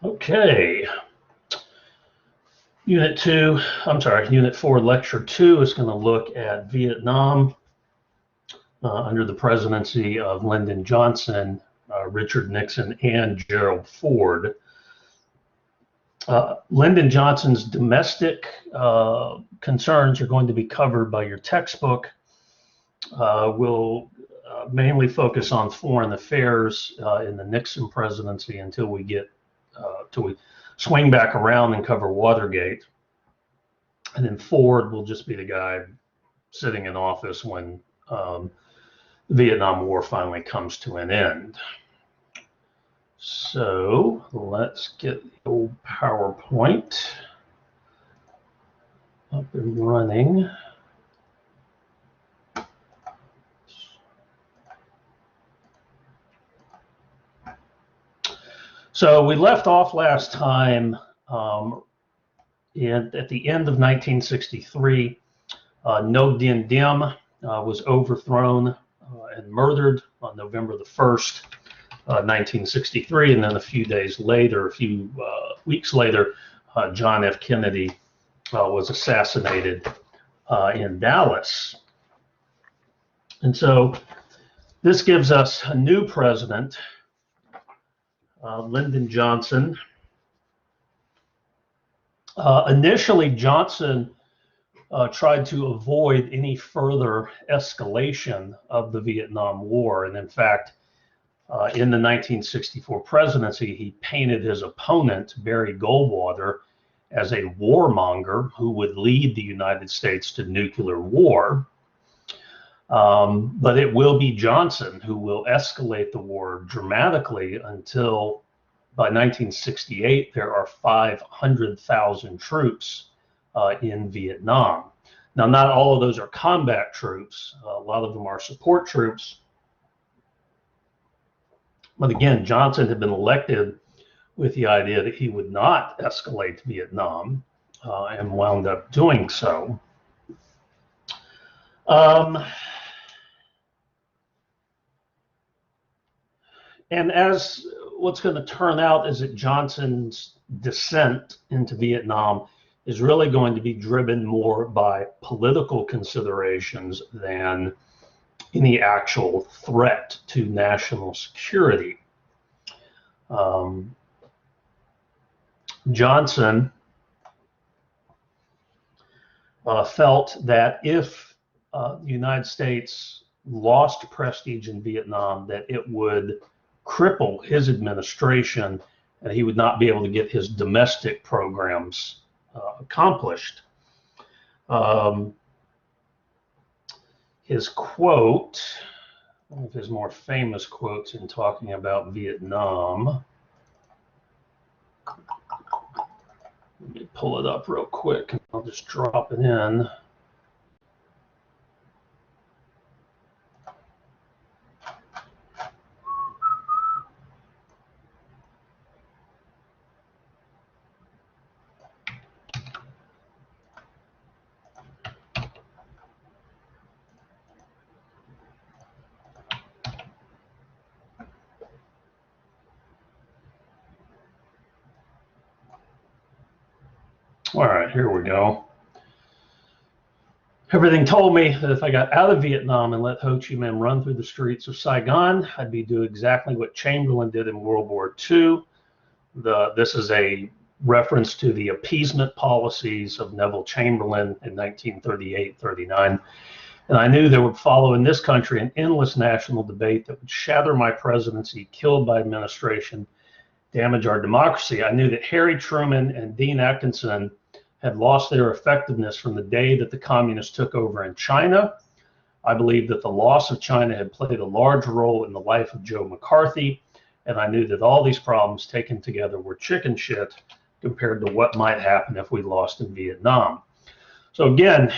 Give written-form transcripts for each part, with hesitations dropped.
Okay. Unit 4, Lecture 2 is going to look at Vietnam under the presidency of Lyndon Johnson, Richard Nixon, and Gerald Ford. Lyndon Johnson's domestic concerns are going to be covered by your textbook. We'll mainly focus on foreign affairs in the Nixon presidency until we swing back around and cover Watergate. And then Ford will just be the guy sitting in office when the Vietnam War finally comes to an end. So let's get the old PowerPoint up and running. So we left off last time at the end of 1963. No Dien Diem was overthrown and murdered on November the 1st, 1963, and then a few weeks later, John F. Kennedy was assassinated in Dallas. And so this gives us a new president, Lyndon Johnson. Initially, Johnson tried to avoid any further escalation of the Vietnam War. And in fact, in the 1964 presidency, he painted his opponent, Barry Goldwater, as a warmonger who would lead the United States to nuclear war. But it will be Johnson who will escalate the war dramatically until by 1968, there are 500,000 troops in Vietnam. Now, not all of those are combat troops. A lot of them are support troops. But again, Johnson had been elected with the idea that he would not escalate Vietnam and wound up doing so. And as what's going to turn out is that Johnson's descent into Vietnam is really going to be driven more by political considerations than any actual threat to national security. Johnson felt that if the United States lost prestige in Vietnam, that it would cripple his administration and he would not be able to get his domestic programs accomplished. His quote, one of his more famous quotes in talking about Vietnam, let me pull it up real quick and I'll just drop it in. All right, here we go. Everything told me that if I got out of Vietnam and let Ho Chi Minh run through the streets of Saigon, I'd be doing exactly what Chamberlain did in World War II. This is a reference to the appeasement policies of Neville Chamberlain in 1938-39. And I knew there would follow in this country an endless national debate that would shatter my presidency, killed by administration, damage our democracy. I knew that Harry Truman and Dean Atkinson had lost their effectiveness from the day that the communists took over in China. I believed that the loss of China had played a large role in the life of Joe McCarthy, and I knew that all these problems taken together were chicken shit compared to what might happen if we lost in Vietnam. So again,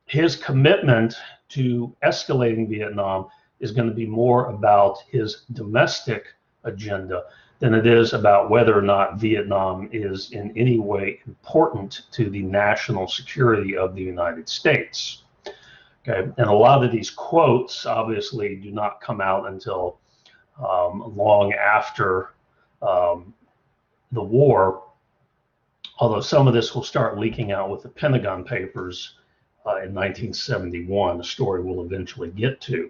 his commitment to escalating Vietnam is going to be more about his domestic agenda than it is about whether or not Vietnam is in any way important to the national security of the United States. Okay, and a lot of these quotes obviously do not come out until long after the war, although some of this will start leaking out with the Pentagon Papers in 1971, a story we'll eventually get to.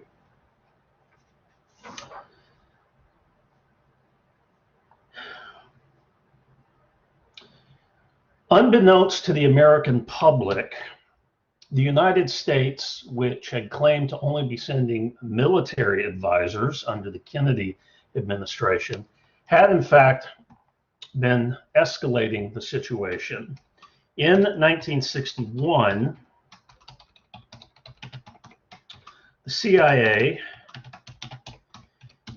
Unbeknownst to the American public, the United States, which had claimed to only be sending military advisors under the Kennedy administration, had in fact been escalating the situation. In 1961, the CIA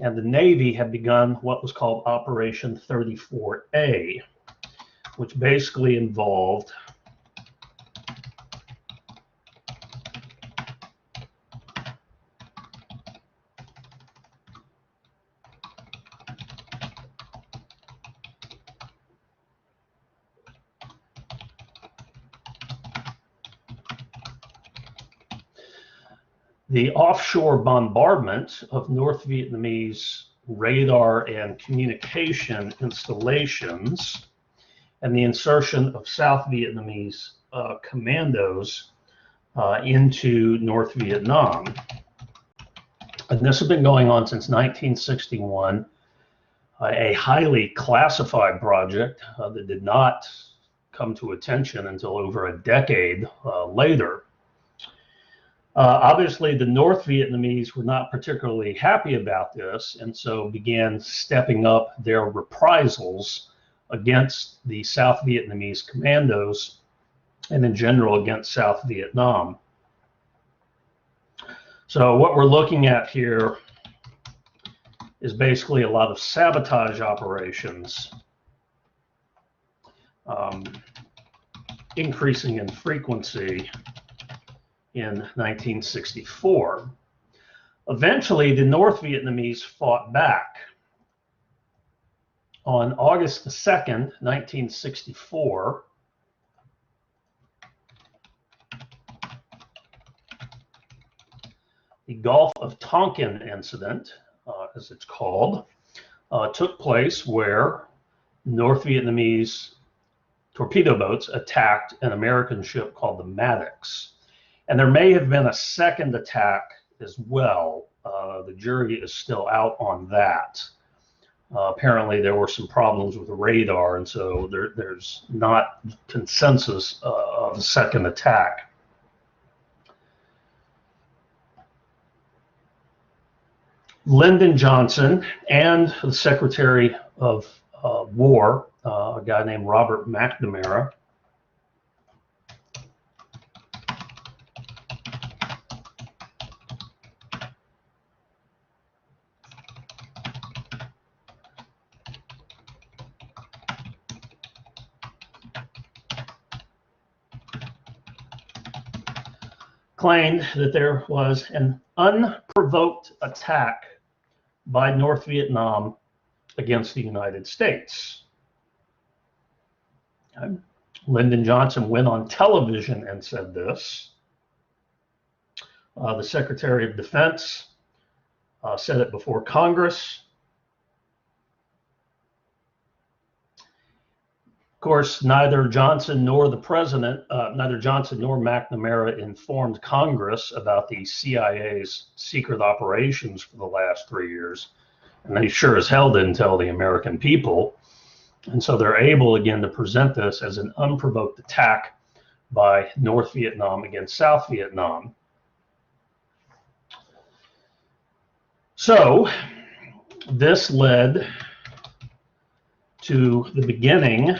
and the Navy had begun what was called Operation 34A, which basically involved the offshore bombardment of North Vietnamese radar and communication installations and the insertion of South Vietnamese commandos into North Vietnam. And this has been going on since 1961, a highly classified project that did not come to attention until over a decade later. Obviously, the North Vietnamese were not particularly happy about this, and so began stepping up their reprisals against the South Vietnamese commandos and in general against South Vietnam. So what we're looking at here is basically a lot of sabotage operations, increasing in frequency in 1964. Eventually, the North Vietnamese fought back. On August the 2nd, 1964, the Gulf of Tonkin incident, as it's called, took place where North Vietnamese torpedo boats attacked an American ship called the Maddox. And there may have been a second attack as well. The jury is still out on that. Apparently there were some problems with the radar, and so there's not consensus of a second attack. Lyndon Johnson and the Secretary of War, a guy named Robert McNamara, claimed that there was an unprovoked attack by North Vietnam against the United States. Lyndon Johnson went on television and said this. The Secretary of Defense said it before Congress. Of course, neither Johnson nor the president, neither Johnson nor McNamara informed Congress about the CIA's secret operations for the last 3 years. And they sure as hell didn't tell the American people. And so they're able again to present this as an unprovoked attack by North Vietnam against South Vietnam. So this led to the beginning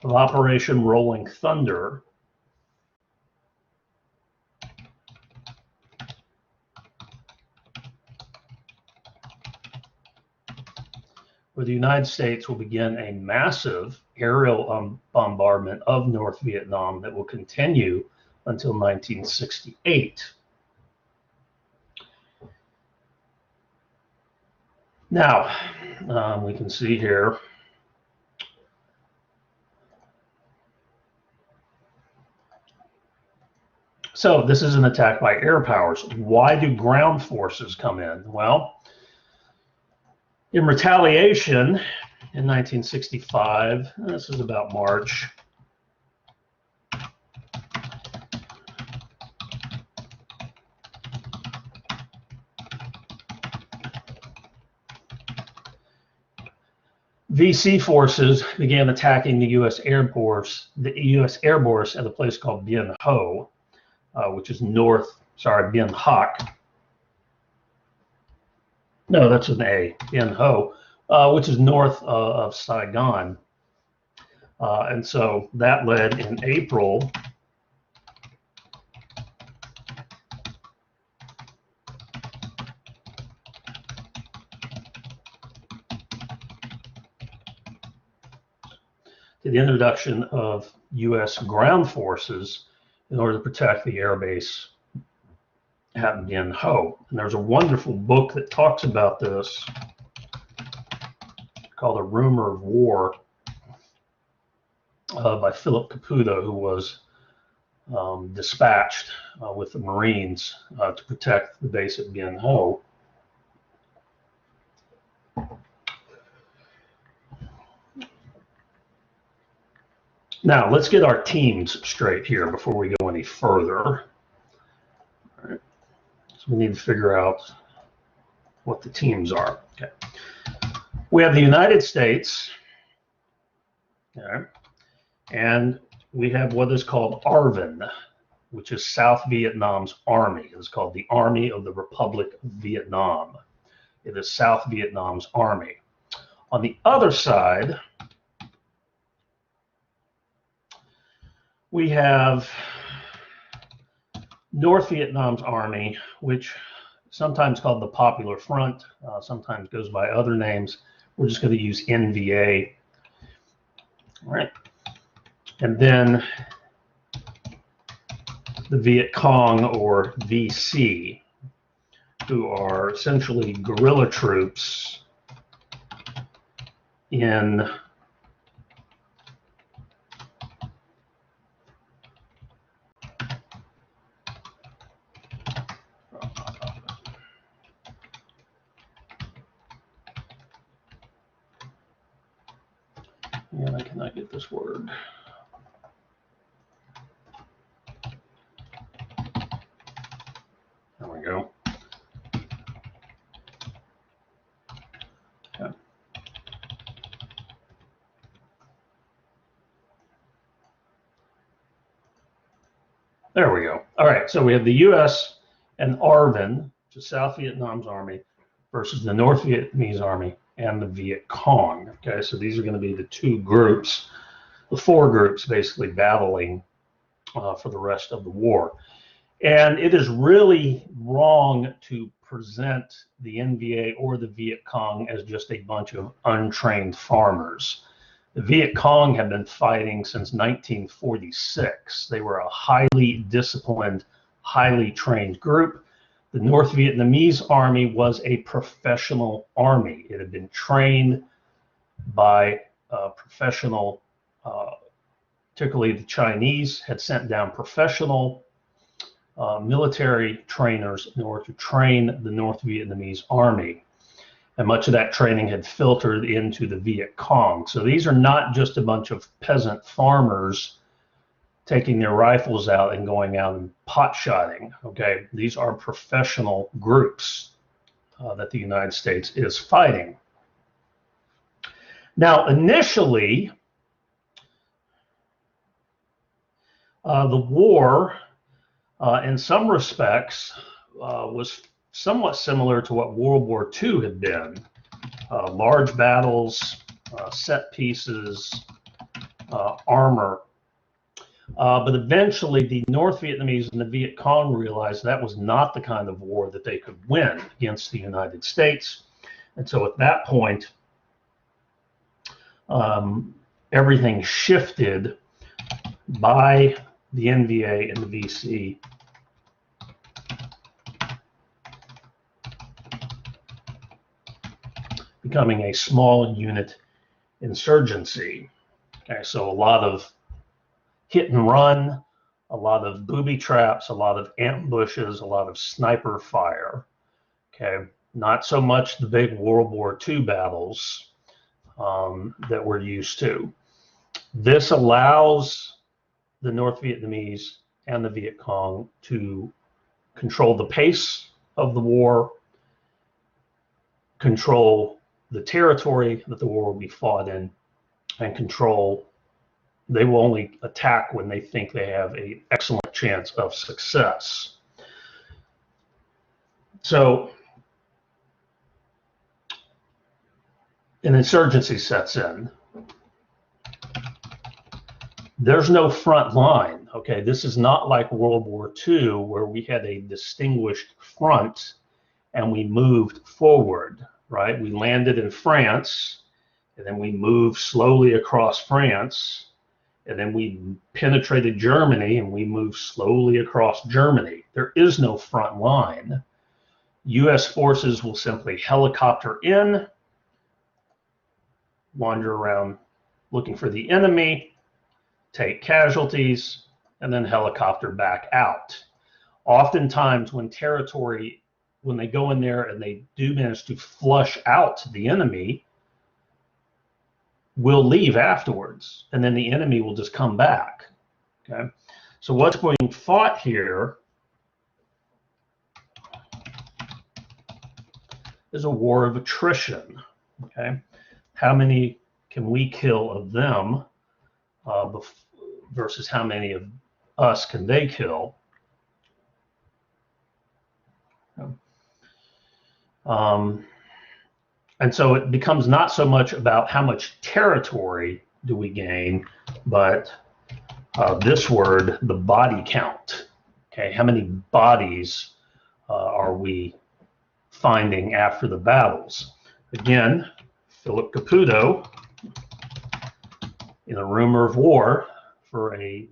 of Operation Rolling Thunder, where the United States will begin a massive aerial bombardment of North Vietnam that will continue until 1968. Now, we can see here so this is an attack by air powers. Why do ground forces come in? Well, In retaliation, in 1965, this is about March, VC forces began attacking the U.S. Air Force at a place called Bien Ho, which is Bien Hoc. No, that's an A, Bien Ho, which is north of Saigon. And so that led in April to the introduction of U.S. ground forces in order to protect the air base at Bien Ho. And there's a wonderful book that talks about this called A Rumor of War by Philip Caputo, who was dispatched with the Marines to protect the base at Bien Ho. Now, let's get our teams straight here before we go any further. All right. So we need to figure out what the teams are. Okay. We have the United States, all right, and we have what is called ARVN, which is South Vietnam's army. It's called the Army of the Republic of Vietnam. It is South Vietnam's army. On the other side, we have North Vietnam's army, which sometimes called the Popular Front, sometimes goes by other names. We're just going to use NVA. All right. And then the Viet Cong, or VC, who are essentially guerrilla troops in and I cannot get this word. There we go. Okay. There we go. All right, so we have the U.S. and ARVN, which is South Vietnam's army, versus the North Vietnamese army and the Viet Cong. Okay, so these are going to be the two groups, the four groups basically battling for the rest of the war. And it is really wrong to present the NVA or the Viet Cong as just a bunch of untrained farmers. The Viet Cong have been fighting since 1946. They were a highly disciplined, highly trained group. The North Vietnamese army was a professional army. It had been trained by professional, particularly the Chinese had sent down professional military trainers in order to train the North Vietnamese army. And much of that training had filtered into the Viet Cong. So these are not just a bunch of peasant farmers taking their rifles out and going out and pot shotting. Okay, these are professional groups that the United States is fighting. Now, initially, the war, in some respects, was somewhat similar to what World War II had been. Large battles, set pieces, armor. But eventually the North Vietnamese and the Viet Cong realized that was not the kind of war that they could win against the United States. And so at that point, everything shifted by the NVA and the VC becoming a small unit insurgency. Okay, so a lot of hit and run, a lot of booby traps, a lot of ambushes, a lot of sniper fire. Okay, not so much the big World War II battles that we're used to. This allows the North Vietnamese and the Viet Cong to control the pace of the war, control the territory that the war will be fought in, and control. They will only attack when they think they have an excellent chance of success. So an insurgency sets in. There's no front line. Okay, this is not like World War II where we had a distinguished front and we moved forward, right? We landed in France and then we moved slowly across France, and then we penetrated Germany and we moved slowly across Germany. There is no front line. US forces will simply helicopter in, wander around looking for the enemy, take casualties, and then helicopter back out. Oftentimes when they go in there and they do manage to flush out the enemy, will leave afterwards, and then the enemy will just come back. Okay, so what's being fought here is a war of attrition. Okay, how many can we kill of them versus how many of us can they kill? And so it becomes not so much about how much territory do we gain, but this word, the body count. Okay, how many bodies are we finding after the battles? Again, Philip Caputo, in A Rumor of War, for a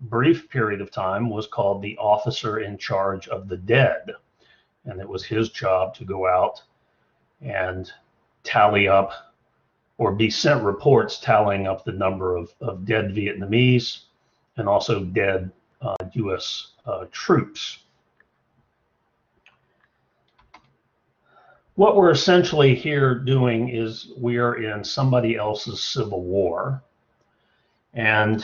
brief period of time, was called the officer in charge of the dead. And it was his job to go out and tally up or be sent reports tallying up the number of dead Vietnamese and also dead US troops. What we're essentially here doing is we are in somebody else's civil war. And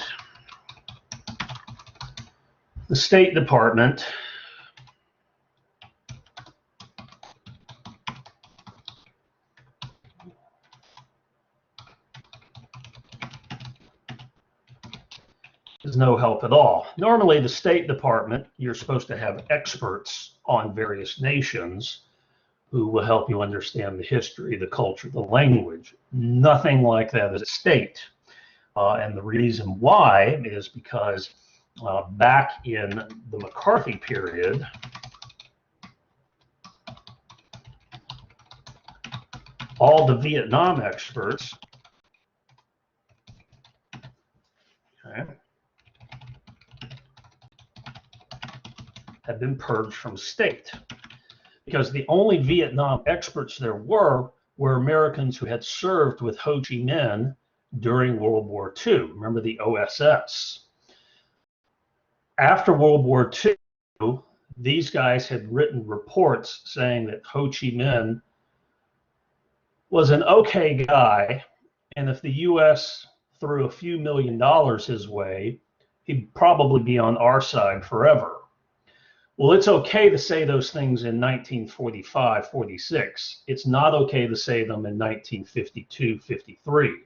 the State Department is no help at all. Normally, the State Department, you're supposed to have experts on various nations who will help you understand the history, the culture, the language. Nothing like that is at state. And the reason why is because back in the McCarthy period, all the Vietnam experts, okay, had been purged from state, because the only Vietnam experts there were Americans who had served with Ho Chi Minh during World War II. Remember the OSS. After World War II, these guys had written reports saying that Ho Chi Minh was an okay guy, and if the US threw a few $1 million his way, he'd probably be on our side forever. Well, it's okay to say those things in 1945, 46. It's not okay to say them in 1952, 53.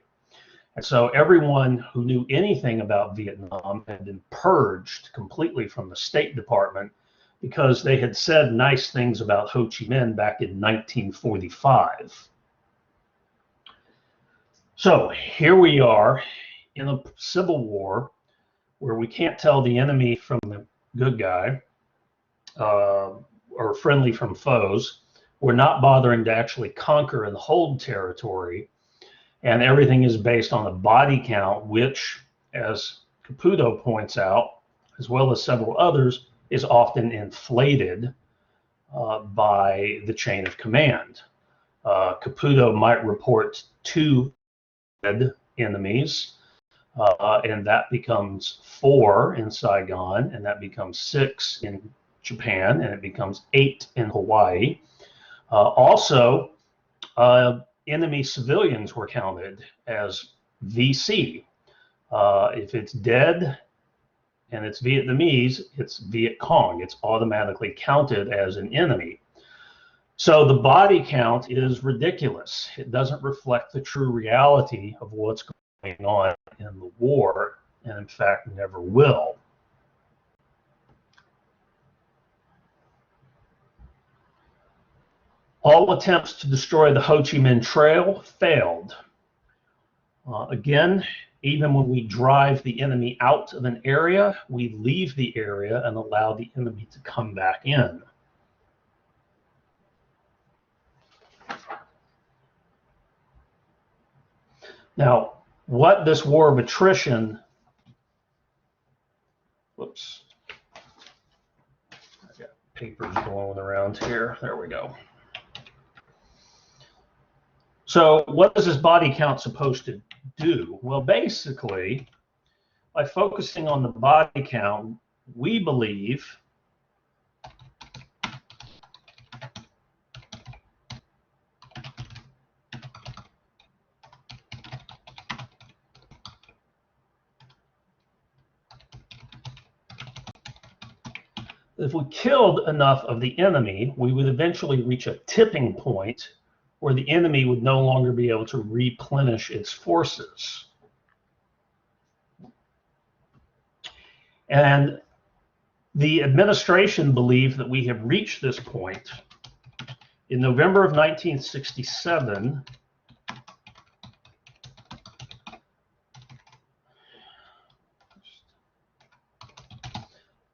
And so everyone who knew anything about Vietnam had been purged completely from the State Department because they had said nice things about Ho Chi Minh back in 1945. So here we are in a civil war where we can't tell the enemy from the good guy, or friendly from foes. We're not bothering to actually conquer and hold territory. And everything is based on a body count, which, as Caputo points out, as well as several others, is often inflated by the chain of command. Caputo might report 2 dead enemies, and that becomes 4 in Saigon, and that becomes 6 in Japan, and it becomes 8 in Hawaii. Also, enemy civilians were counted as VC. If it's dead and it's Vietnamese, it's Viet Cong. It's automatically counted as an enemy. So the body count is ridiculous. It doesn't reflect the true reality of what's going on in the war, and in fact never will. All attempts to destroy the Ho Chi Minh Trail failed. Again, even when we drive the enemy out of an area, we leave the area and allow the enemy to come back in. Now, what this war of attrition, whoops, I got papers going around here. There we go. So what is this body count supposed to do? Well, basically, by focusing on the body count, we believe if we killed enough of the enemy, we would eventually reach a tipping point where the enemy would no longer be able to replenish its forces. And the administration believed that we have reached this point. In November of 1967,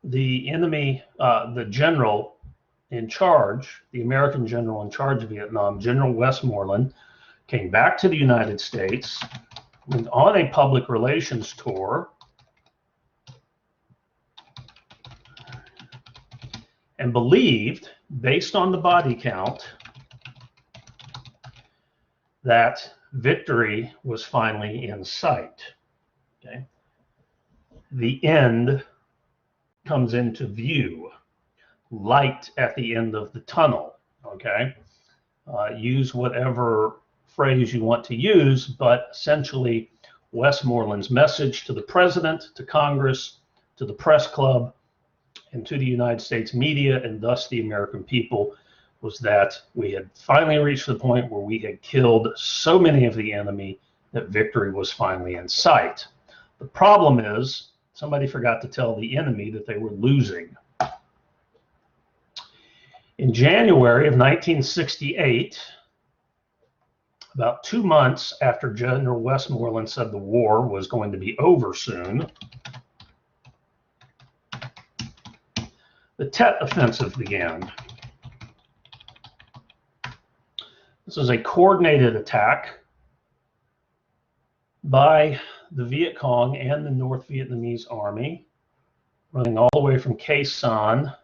the enemy, the general in charge, the American general in charge of Vietnam, General Westmoreland, came back to the United States, went on a public relations tour, and believed, based on the body count, that victory was finally in sight. Okay? The end comes into view. Light at the end of the tunnel. Okay, use whatever phrase you want to use, but essentially Westmoreland's message to the president, to Congress, to the press club, and to the United States media, and thus the American people, was that we had finally reached the point where we had killed so many of the enemy that victory was finally in sight. The problem is somebody forgot to tell the enemy that they were losing. In January of 1968, about 2 months after General Westmoreland said the war was going to be over soon, the Tet Offensive began. This is a coordinated attack by the Viet Cong and the North Vietnamese Army, running all the way from Khe Sanh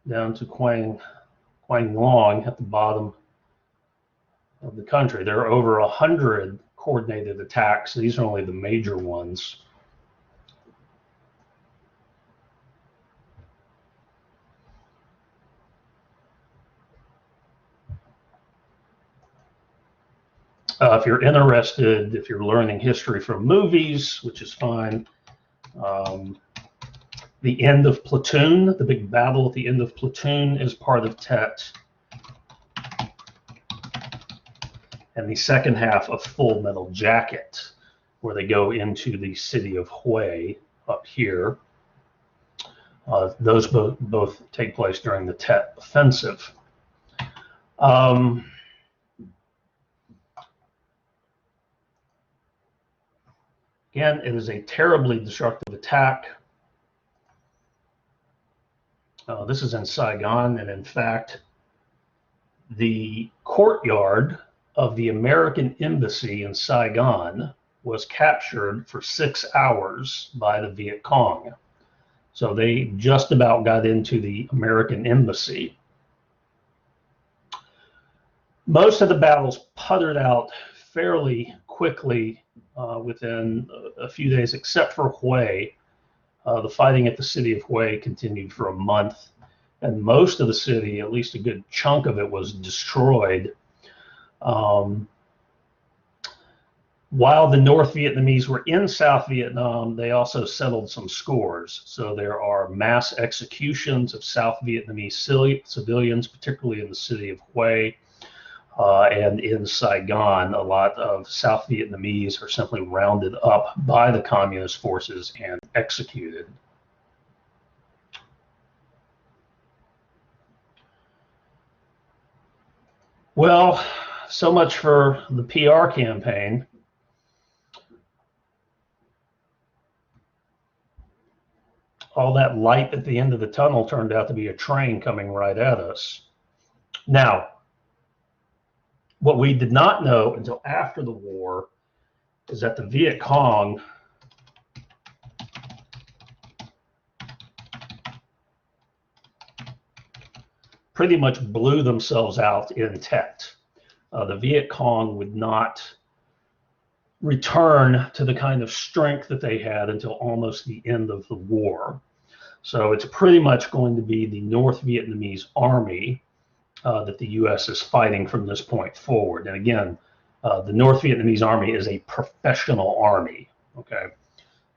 down to Quang Long at the bottom of the country. There are over 100 coordinated attacks. These are only the major ones. If you're interested, if you're learning history from movies, which is fine, the end of Platoon, the big battle at the end of Platoon, is part of Tet. And the second half of Full Metal Jacket, where they go into the city of Hue up here. Those both take place during the Tet Offensive. Again, it is a terribly destructive attack. This is in Saigon, and in fact, the courtyard of the American embassy in Saigon was captured for 6 hours by the Viet Cong. So they just about got into the American embassy. Most of the battles puttered out fairly quickly within a few days, except for Hue. The fighting at the city of Hue continued for a month, and most of the city, at least a good chunk of it, was destroyed. While the North Vietnamese were in South Vietnam, they also settled some scores. So there are mass executions of South Vietnamese civilians, particularly in the city of Hue, and in Saigon. A lot of South Vietnamese are simply rounded up by the communist forces and executed. Well, so much for the PR campaign. All that light at the end of the tunnel turned out to be a train coming right at us. Now, what we did not know until after the war is that the Viet Cong pretty much blew themselves out in Tet. The Viet Cong would not return to the kind of strength that they had until almost the end of the war. So it's pretty much going to be the North Vietnamese army that the U.S. is fighting from this point forward. And again, the North Vietnamese army is a professional army, okay?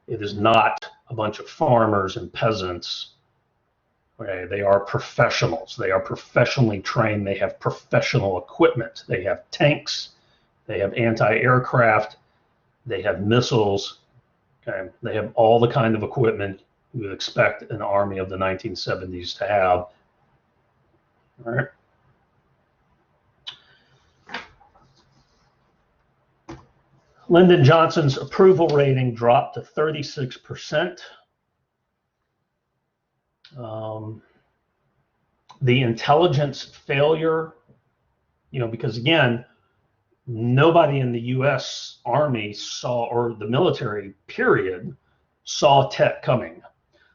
It is not a bunch of farmers and peasants. Okay, they are professionals. They are professionally trained. They have professional equipment. They have tanks. They have anti-aircraft. They have missiles. Okay, they have all the kind of equipment you would expect an army of the 1970s to have. All right. Lyndon Johnson's approval rating dropped to 36%. The intelligence failure, because again, nobody in the U.S. Army saw, or the military period, saw Tet coming.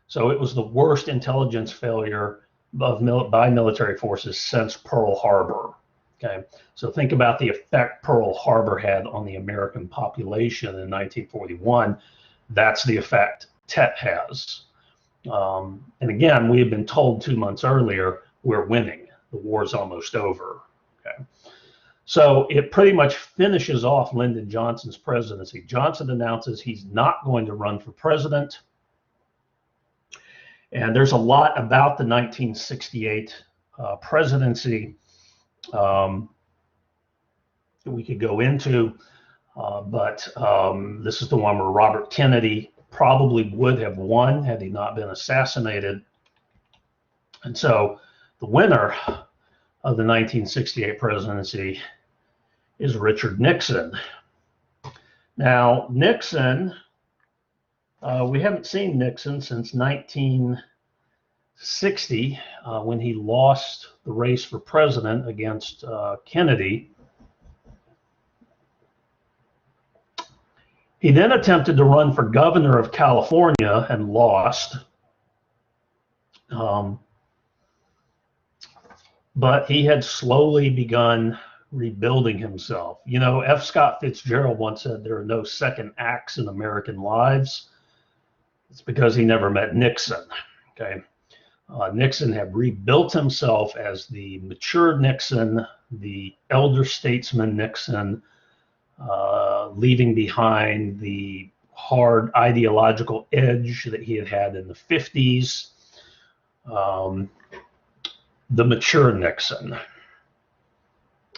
So it was the worst intelligence failure by military forces since Pearl Harbor. Okay, so think about the effect Pearl Harbor had on the American population in 1941. That's the effect Tet has. And again, we had been told 2 months earlier, we're winning. The war's almost over. Okay, so it pretty much finishes off Lyndon Johnson's presidency. Johnson announces he's not going to run for president. And there's a lot about the 1968 presidency that we could go into, but this is the one where Robert Kennedy probably would have won had he not been assassinated. And so the winner of the 1968 presidency is Richard Nixon. Now, Nixon, we haven't seen Nixon since 1960 when he lost the race for president against Kennedy. He then attempted to run for governor of California and lost. But he had slowly begun rebuilding himself. F. Scott Fitzgerald once said there are no second acts in American lives. It's because he never met Nixon. Okay, Nixon had rebuilt himself as the mature Nixon, the elder statesman Nixon, leaving behind the hard ideological edge that he had had in the 50s. The mature Nixon.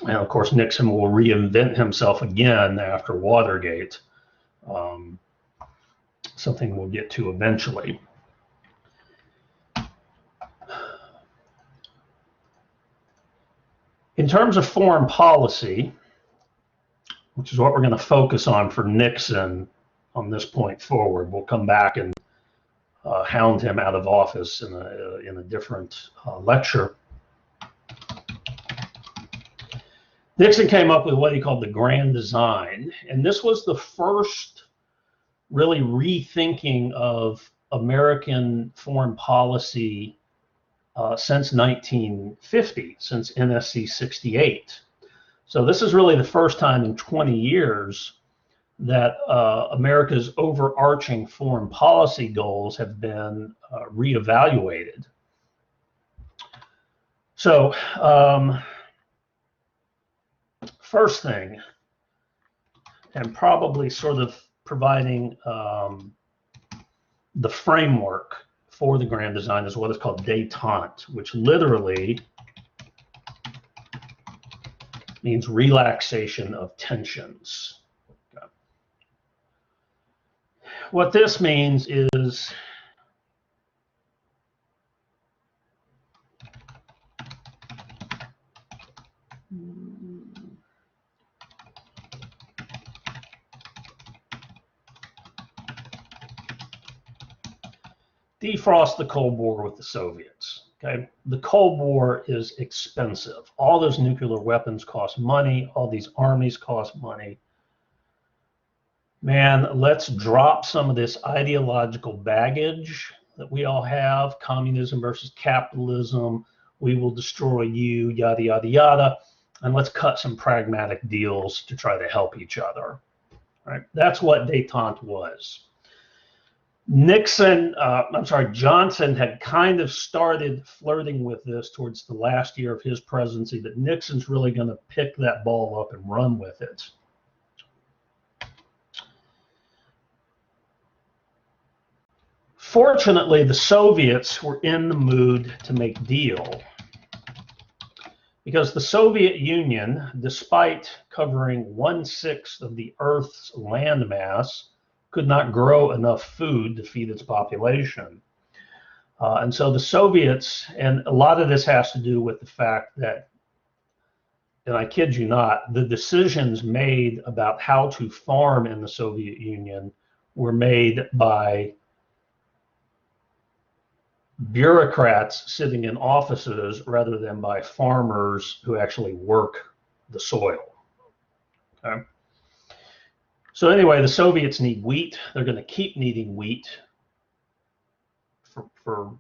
And of course, Nixon will reinvent himself again after Watergate. Something we'll get to eventually. In terms of foreign policy, which is what we're going to focus on for Nixon on this point forward, we'll come back and hound him out of office in a different lecture. Nixon came up with what he called the Grand Design, and this was the first really rethinking of American foreign policy since 1950, since NSC 68. So this is really the first time in 20 years that America's overarching foreign policy goals have been reevaluated. So first thing, and probably sort of providing the framework for the grand design is what is called détente, which literally means relaxation of tensions. Okay. What this means is defrost the Cold War with the Soviets. Okay, the Cold War is expensive. All those nuclear weapons cost money. All these armies cost money. Man, let's drop some of this ideological baggage that we all have. Communism versus capitalism. We will destroy you, yada, yada, yada. And let's cut some pragmatic deals to try to help each other. Right? That's what détente was. Johnson had kind of started flirting with this towards the last year of his presidency, but Nixon's really going to pick that ball up and run with it. Fortunately, the Soviets were in the mood to make deal because the Soviet Union, despite covering 1/6 of the Earth's landmass, could not grow enough food to feed its population. And so the Soviets, and a lot of this has to do with the fact that, and I kid you not, the decisions made about how to farm in the Soviet Union were made by bureaucrats sitting in offices rather than by farmers who actually work the soil. Okay? So anyway, the Soviets need wheat. They're going to keep needing wheat for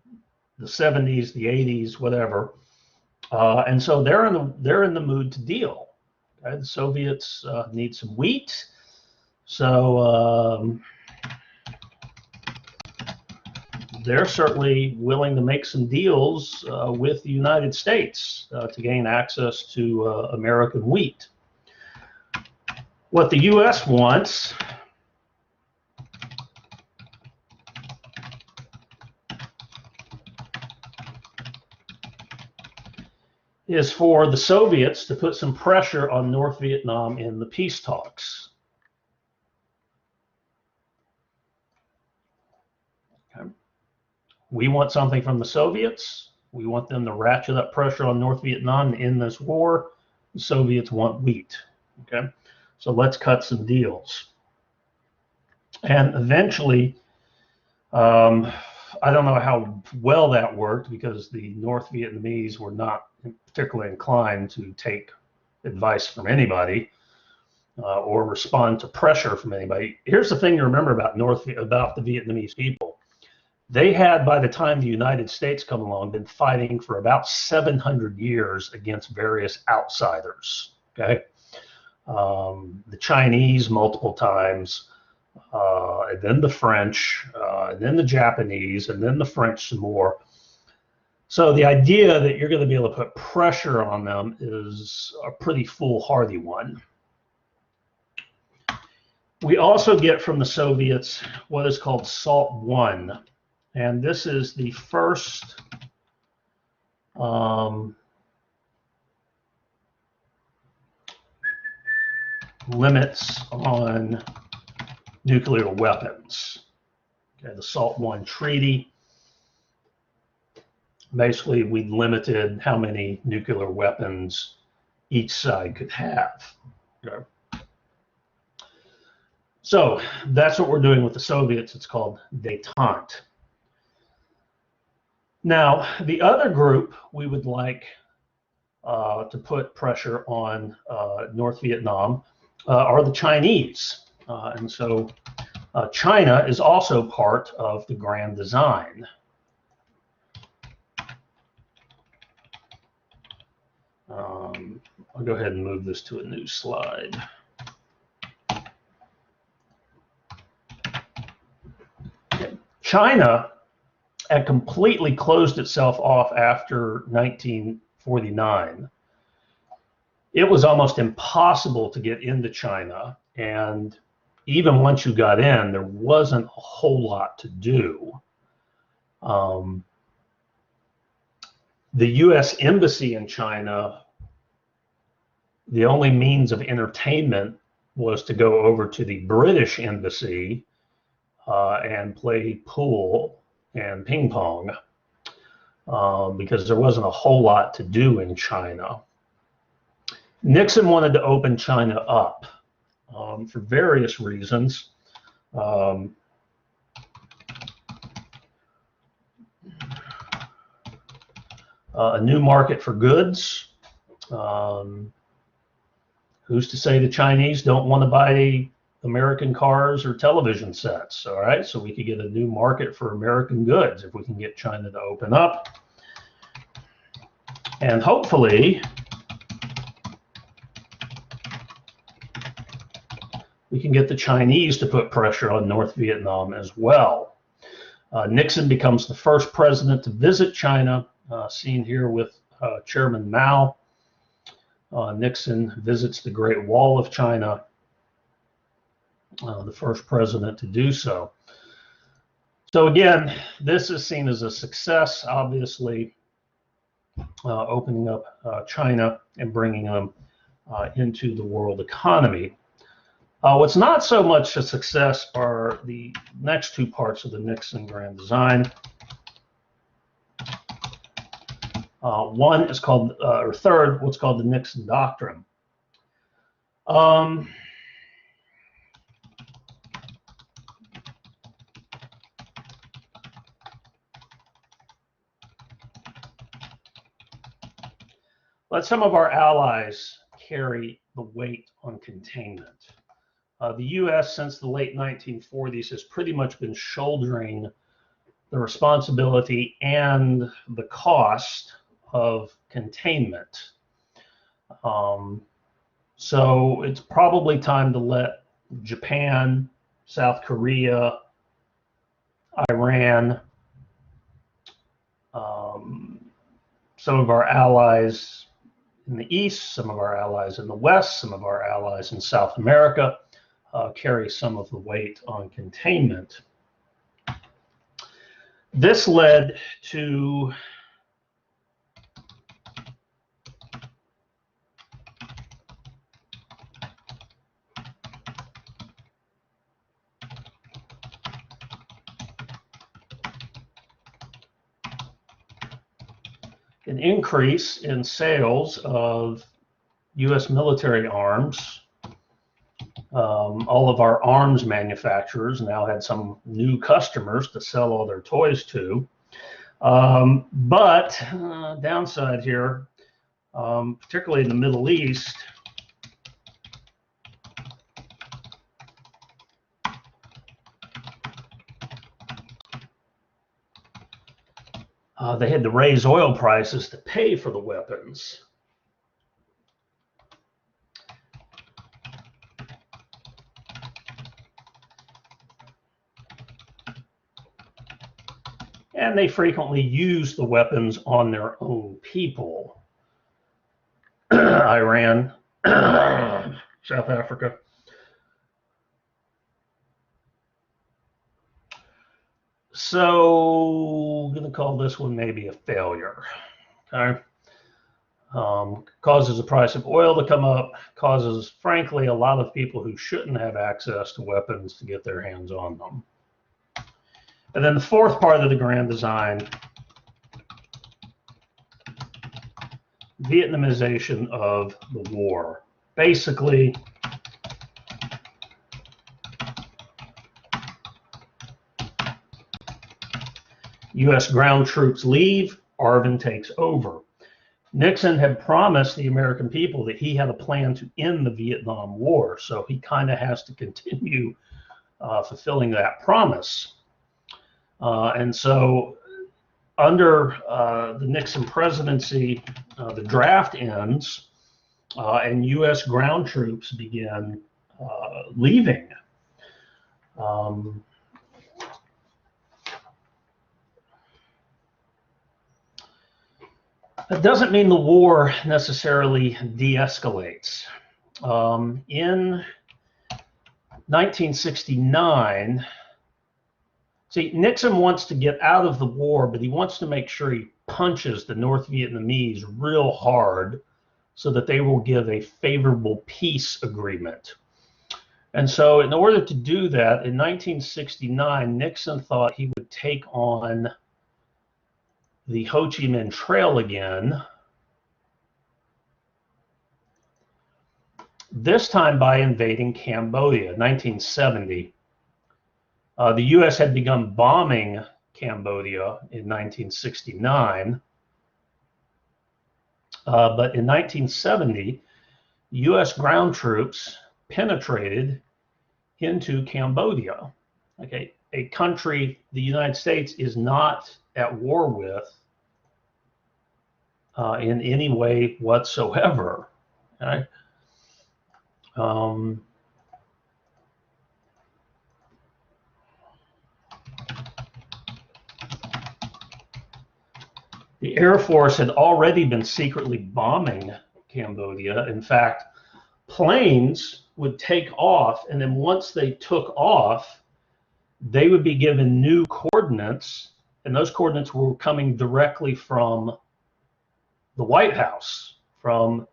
the 70s, the 80s, whatever. And so they're in the mood to deal. Okay? The Soviets need some wheat. So they're certainly willing to make some deals with the United States to gain access to American wheat. What the U.S. wants is for the Soviets to put some pressure on North Vietnam in the peace talks. Okay. We want something from the Soviets. We want them to ratchet up pressure on North Vietnam in this war. The Soviets want wheat. Okay. So let's cut some deals. And eventually, I don't know how well that worked because the North Vietnamese were not particularly inclined to take advice from anybody or respond to pressure from anybody. Here's the thing to remember about the Vietnamese people. They had, by the time the United States come along, been fighting for about 700 years against various outsiders. Okay. The Chinese multiple times, and then the French, and then the Japanese, and then the French some more. So the idea that you're going to be able to put pressure on them is a pretty foolhardy one. We also get from the Soviets what is called SALT I, and this is the first limits on nuclear weapons. Okay, the SALT I treaty. Basically, we limited how many nuclear weapons each side could have. Okay. So that's what we're doing with the Soviets. It's called détente. Now, the other group we would like to put pressure on North Vietnam are the Chinese. And so China is also part of the grand design. I'll go ahead and move this to a new slide. Okay. China had completely closed itself off after 19 1949. It was almost impossible to get into China, and even once you got in, there wasn't a whole lot to do. The U.S. Embassy in China, the only means of entertainment was to go over to the British Embassy and play pool and ping pong because there wasn't a whole lot to do in China. Nixon wanted to open China up for various reasons. A new market for goods. Who's to say the Chinese don't want to buy American cars or television sets? All right, so we could get a new market for American goods if we can get China to open up. And hopefully, we can get the Chinese to put pressure on North Vietnam as well. Nixon becomes the first president to visit China, seen here with Chairman Mao. Nixon visits the Great Wall of China, the first president to do so. So again, this is seen as a success, obviously, opening up China and bringing them into the world economy. What's not so much a success are the next two parts of the Nixon Grand Design. One is called, or third, what's called the Nixon Doctrine. Let some of our allies carry the weight on containment. The U.S. since the late 1940s has pretty much been shouldering the responsibility and the cost of containment. So it's probably time to let Japan, South Korea, Iran, some of our allies in the East, some of our allies in the West, some of our allies in South America carry some of the weight on containment. This led to an increase in sales of U.S. military arms. All of our arms manufacturers now had some new customers to sell all their toys to. But downside here, particularly in the Middle East, they had to raise oil prices to pay for the weapons. And they frequently use the weapons on their own people. Iran, South Africa. So I'm going to call this one maybe a failure. Okay. Causes the price of oil to come up, causes, frankly, a lot of people who shouldn't have access to weapons to get their hands on them. And then the fourth part of the Grand Design, Vietnamization of the war. Basically, U.S. ground troops leave, ARVN takes over. Nixon had promised the American people that he had a plan to end the Vietnam War, so he kind of has to continue fulfilling that promise. And so under the Nixon presidency, the draft ends and U.S. ground troops begin leaving. That doesn't mean the war necessarily de-escalates. In 1969, see, Nixon wants to get out of the war, but he wants to make sure he punches the North Vietnamese real hard so that they will give a favorable peace agreement. And so in order to do that, in 1969, Nixon thought he would take on the Ho Chi Minh Trail again, this time by invading Cambodia. 1970. The U.S. had begun bombing Cambodia in 1969, but in 1970, U.S. ground troops penetrated into Cambodia, okay, a country the United States is not at war with in any way whatsoever. Okay? The Air Force had already been secretly bombing Cambodia. In fact, planes would take off, and then once they took off, they would be given new coordinates, and those coordinates were coming directly from the White House, from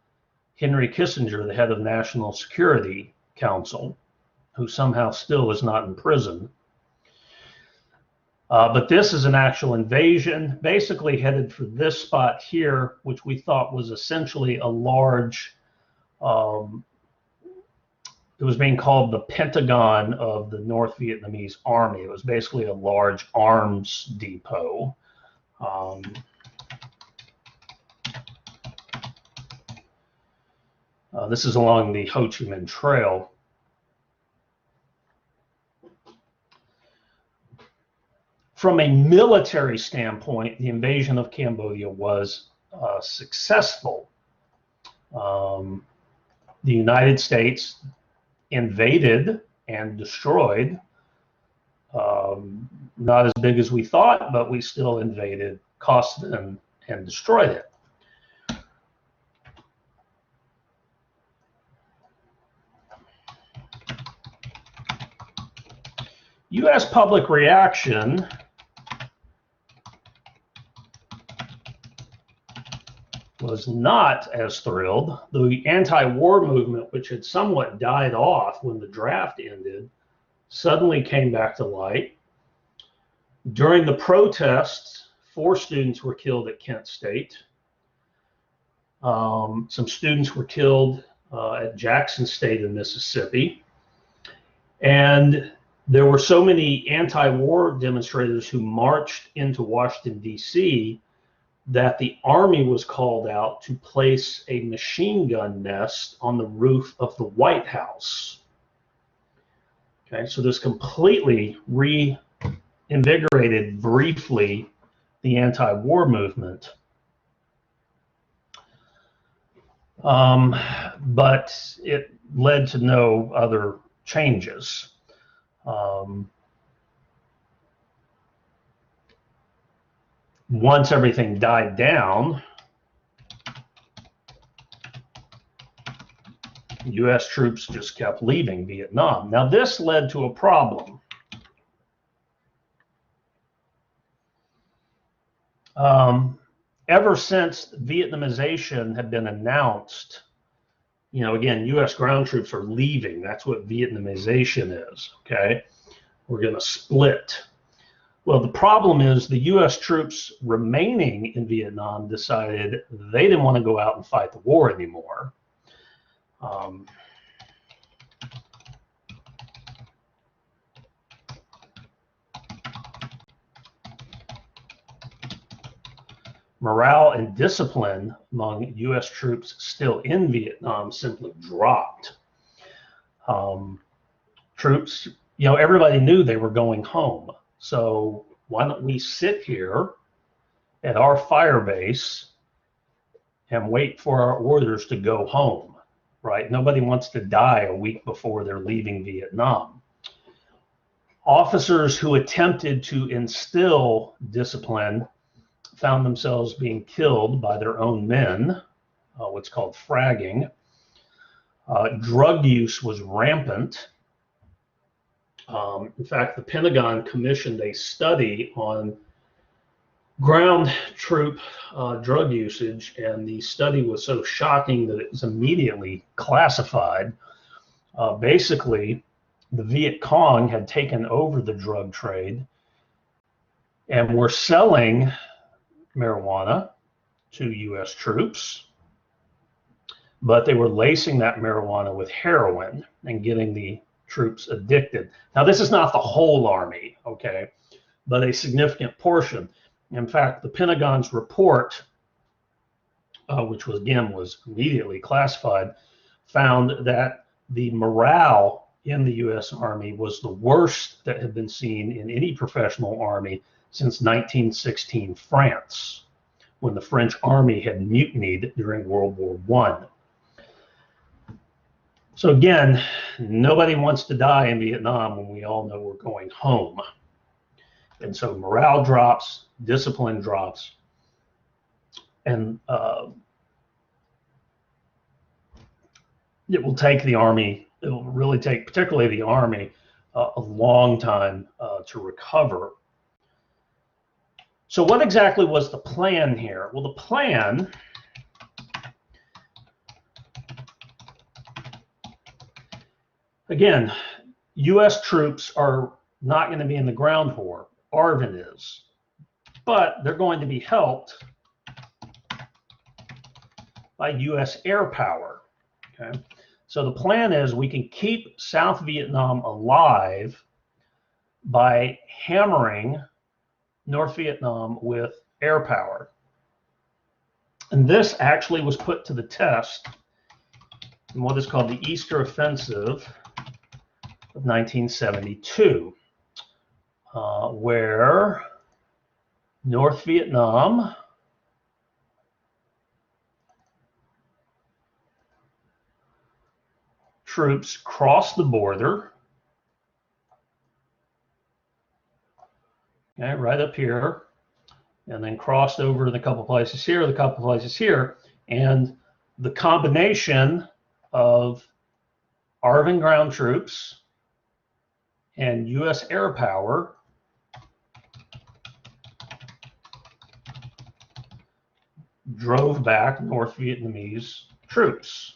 Henry Kissinger, the head of the National Security Council, who somehow still is not in prison. But this is an actual invasion, basically headed for this spot here, which we thought was essentially a large, it was being called the Pentagon of the North Vietnamese Army. It was basically a large arms depot. This is along the Ho Chi Minh Trail. From a military standpoint, the invasion of Cambodia was successful. The United States invaded and destroyed, not as big as we thought, but we still invaded, cost them, and destroyed it. U.S. public reaction was not as thrilled. The anti-war movement, which had somewhat died off when the draft ended, suddenly came back to light. During the protests, 4 students were killed at Kent State. Some students were killed at Jackson State in Mississippi. And there were so many anti-war demonstrators who marched into Washington, D.C., that the Army was called out to place a machine gun nest on the roof of the White House. Okay, so this completely reinvigorated briefly the anti-war movement. But it led to no other changes. Once everything died down, U.S. troops just kept leaving Vietnam. Now, this led to a problem. Ever since Vietnamization had been announced, you know, again, U.S. ground troops are leaving. That's what Vietnamization is, okay? We're going to split. Well, the problem is the U.S. troops remaining in Vietnam decided they didn't want to go out and fight the war anymore. Morale and discipline among U.S. troops still in Vietnam simply dropped. Troops, you know, everybody knew they were going home. So why don't we sit here at our fire base and wait for our orders to go home, right? Nobody wants to die a week before they're leaving Vietnam. Officers who attempted to instill discipline found themselves being killed by their own men, what's called fragging. Drug use was rampant. In fact, the Pentagon commissioned a study on ground troop drug usage, and the study was so shocking that it was immediately classified. Basically, the Viet Cong had taken over the drug trade and were selling marijuana to U.S. troops, but they were lacing that marijuana with heroin and getting the troops addicted. Now, this is not the whole army, okay, but a significant portion. In fact, the Pentagon's report, which was immediately classified, found that the morale in the U.S. Army was the worst that had been seen in any professional army since 1916 France, when the French army had mutinied during World War I. So again, nobody wants to die in Vietnam when we all know we're going home. And so morale drops, discipline drops, and it will take the Army, it will really take particularly the Army a long time to recover. So what exactly was the plan here? Well, the plan again, U.S. troops are not going to be in the ground war. ARVN is. But they're going to be helped by U.S. air power. Okay? So the plan is we can keep South Vietnam alive by hammering North Vietnam with air power. And this actually was put to the test in what is called the Easter Offensive of 1972, where North Vietnam troops crossed the border, okay, right up here, and then crossed over in a couple places here, a couple places here, and the combination of ARVN ground troops and U.S. air power drove back North Vietnamese troops.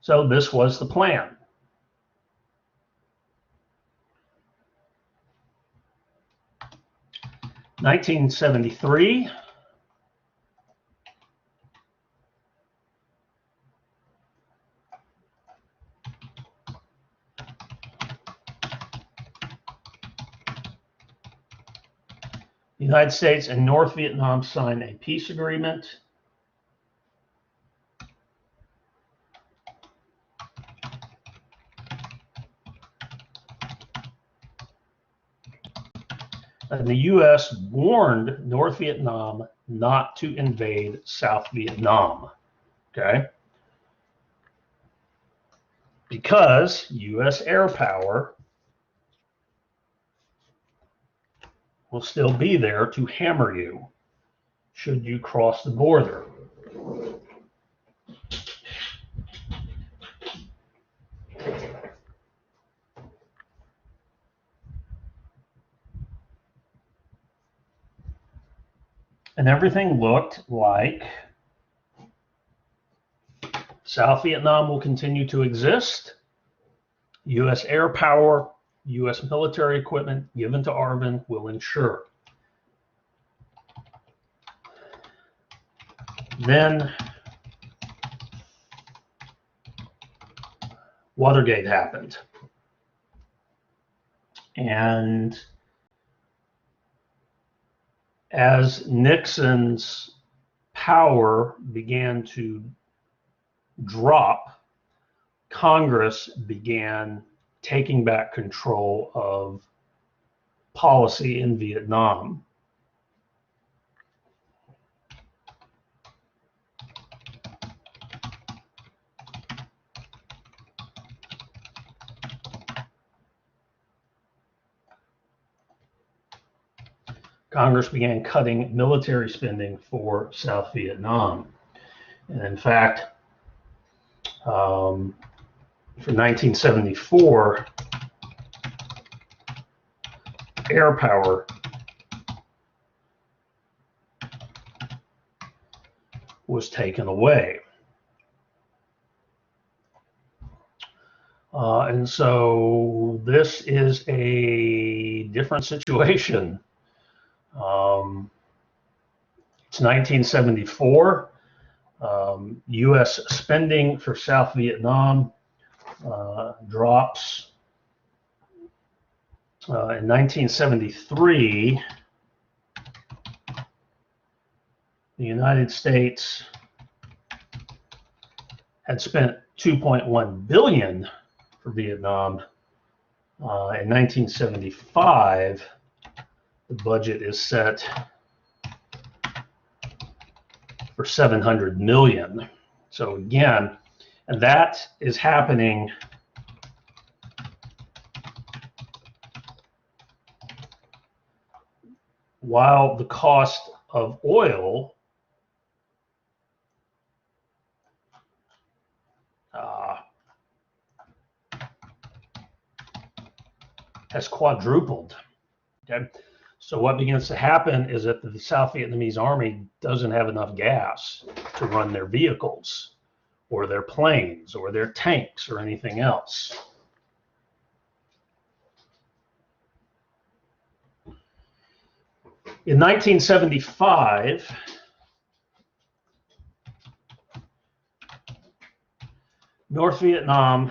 So this was the plan. In 1973, the United States and North Vietnam signed a peace agreement. And the U.S. warned North Vietnam not to invade South Vietnam, okay? Because U.S. air power will still be there to hammer you should you cross the border. And everything looked like South Vietnam will continue to exist. U.S. air power, U.S. military equipment given to ARVN will ensure. Then Watergate happened. And as Nixon's power began to drop, Congress began taking back control of policy in Vietnam. Congress began cutting military spending for South Vietnam. And in fact, for 1974, air power was taken away. And so this is a different situation. It's 1974. U.S. spending for South Vietnam drops. In 1973, the United States had spent $2.1 billion for Vietnam. In 1975, the budget is set for $700 million. So again, and that is happening while the cost of oil has quadrupled. Okay, so what begins to happen is that the South Vietnamese army doesn't have enough gas to run their vehicles or their planes or their tanks or anything else. In 1975, North Vietnam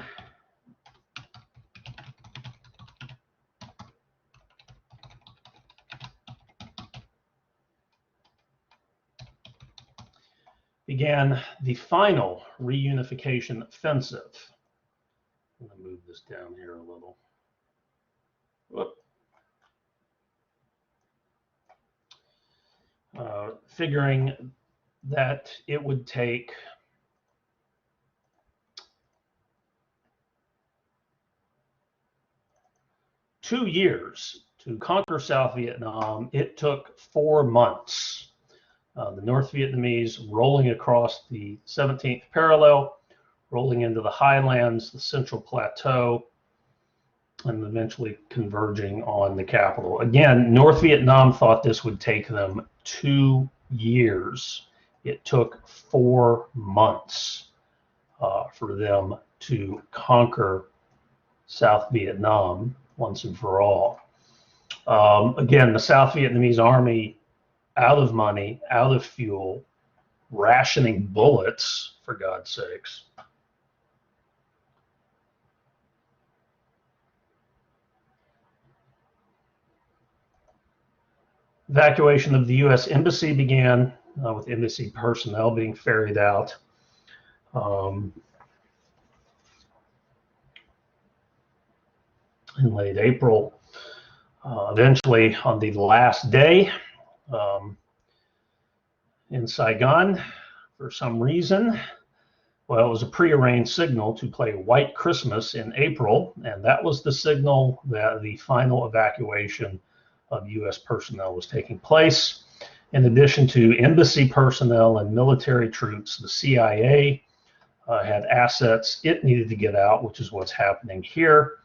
began the final reunification offensive. I'm going to move this down here a little. Whoop. Figuring that it would take two years to conquer South Vietnam. It took 4 months. The North Vietnamese rolling across the 17th parallel, rolling into the highlands, the Central Plateau, and eventually converging on the capital. Again, North Vietnam thought this would take them 2 years. It took 4 months for them to conquer South Vietnam once and for all. Again, the South Vietnamese army out of money, out of fuel, rationing bullets, for God's sakes. Evacuation of the U.S. Embassy began, with embassy personnel being ferried out. In late April. Eventually, on the last day, in Saigon, for some reason, well, it was a prearranged signal to play White Christmas in April, and that was the signal that the final evacuation of U.S. personnel was taking place. In addition to embassy personnel and military troops, the CIA had assets it needed to get out, which is what's happening here.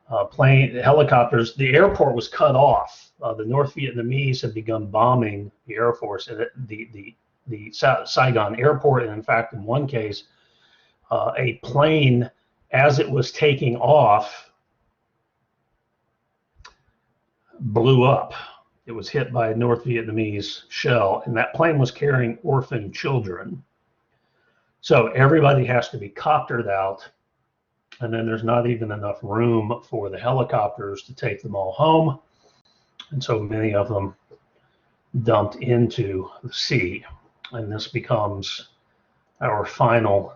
Helicopters, the airport was cut off. The North Vietnamese had begun bombing the Air Force at the Saigon airport, and in fact, in one case, a plane, as it was taking off, blew up. It was hit by a North Vietnamese shell, and that plane was carrying orphan children. So everybody has to be coptered out, and then there's not even enough room for the helicopters to take them all home. And so many of them dumped into the sea. And this becomes our final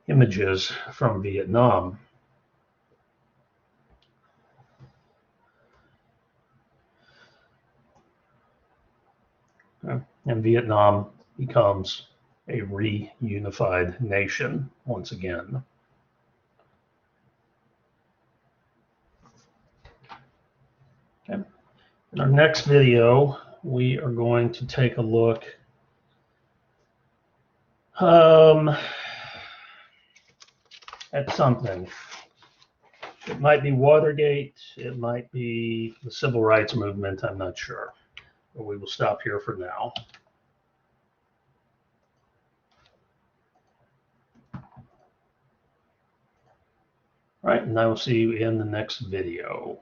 images from Vietnam. And Vietnam becomes a reunified nation once again. Okay. In our next video, we are going to take a look at something. It might be Watergate, it might be the Civil Rights Movement, I'm not sure. But we will stop here for now. All right, and I will see you in the next video.